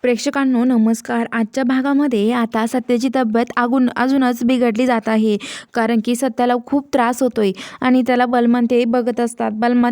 प्रेक्षकांनो नमस्कार. आजच्या भागामध्ये आता सत्याची तब्येत अजूनच बिघडली जात आहे. कारण की सत्याला खूप त्रास होतोय आणि त्याला बलमा ते बघत असतात. बलमा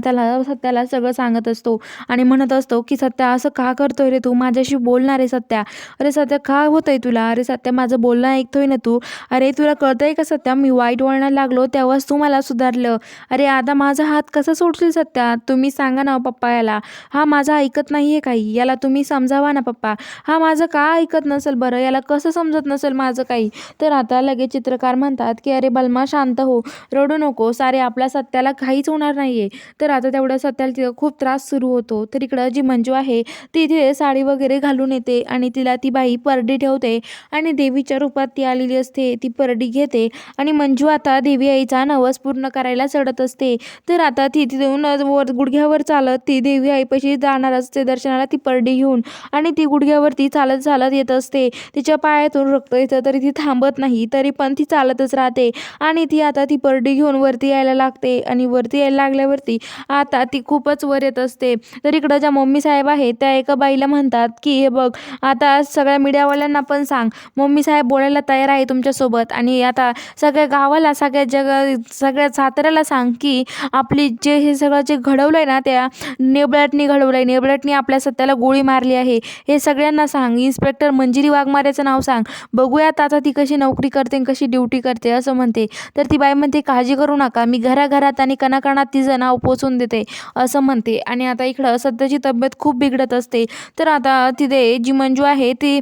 सत्याला सगळं सांगत असतो आणि म्हणत असतो की सत्या असं का करतोय रे तू, माझ्याशी बोलणार आहे सत्या. अरे सत्या का होतंय तुला, अरे सत्या माझं बोलणं ऐकतोय ना तू. अरे तुला कळतंय का सत्या, मी वाईट वळणाला लागलो तेव्हाच तू मला सुधारलं. अरे आता माझा हात कसा सोडशील सत्या, तुम्ही सांगा ना पप्पा याला. हा माझा ऐकत नाहीये काही, याला तुम्ही समजावा ना पप्पा. हा माझं का ऐकत नसेल बरं, याला कसं समजत नसेल माझं काही. तर आता लगेच चित्रकार म्हणतात की अरे बलमा शांत हो, रडू नको, सारे आपल्या सत्याला काहीच होणार नाहीये. तर आता तेवढ्या सत्याला तिथं खूप त्रास सुरू होतो. तर इकडं जी मंजू आहे ती तिथे साडी वगैरे घालून येते आणि तिला ती बाई परडी ठेवते आणि देवीच्या रूपात ती आलेली असते. ती परडी घेते आणि मंजू आता देवी आईचा नवस पूर्ण करायला चढत असते. तर आता ती तिथून वर गुडघ्यावर चालत ती देवी आईपाशी जाणार असते दर्शनाला, ती परडी घेऊन. आणि ती गुडघ्यावरती चालत चालत येत असते. तिच्या पायातून रक्त येतं तरी ती थांबत नाही, तरी पण ती चालतच राहते. आणि ती आता ती परडी घेऊन वरती यायला लागते आणि वरती यायला लागल्यावरती आता ती खूपच वर येत असते. तर इकडं ज्या मम्मी साहेब आहेत त्या एका बाईला म्हणतात की हे बघ, आता सगळ्या मीडियावाल्यांना पण सांग, मम्मी साहेब बोलायला तयार आहे तुमच्यासोबत. आणि आता सगळ्या गावाला, सगळ्या साताऱ्याला सांग की आपली जे हे सगळं जे घडवलंय ना त्या नेबळटनी घडवलंय, नेबळटनी आपल्या सत्याला गोळी मारली आहे, हे सगळ्यांना सांग. इन्स्पेक्टर मंजिरी वाघमारेचं नाव सांग, बघूयात आता ती कशी नोकरी करते आणि कशी ड्युटी करते असं म्हणते. तर ती बाई म्हणते काळजी करू नका, मी घराघरात आणि कणाकणात तिचं नाव पोचून देते असं म्हणते. आणि आता इकडं सध्याची तब्येत खूप बिघडत असते. तर आता तिथे जी मंजू आहे ती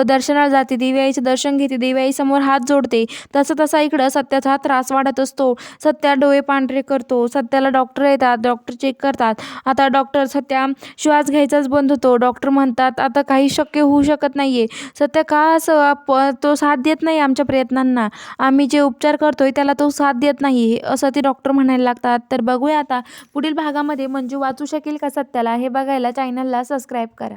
दर्शनाला जाते, देवी आईचं दर्शन घेते, देवी आई समोर हात जोडते. तसं तसा इकडं सत्याचा त्रास वाढत असतो. सत्या डोळे पांढरे करतो. सत्याला डॉक्टर येतात, डॉक्टर चेक करतात. आता डॉक्टर सत्या श्वास घ्यायचाच बंद होतो. डॉक्टर म्हणतात आता काही शक्य होऊ शकत नाहीये. सत्या का असं तो साथ देत नाही आमच्या प्रयत्नांना, आम्ही जे उपचार करतोय त्याला तो साथ देत नाही असं ते डॉक्टर म्हणायला लागतात. तर बघूया आता पुढील भागामध्ये मंजू वाचू शकेल का सत्याला, हे बघायला चॅनलला सबस्क्राईब करा.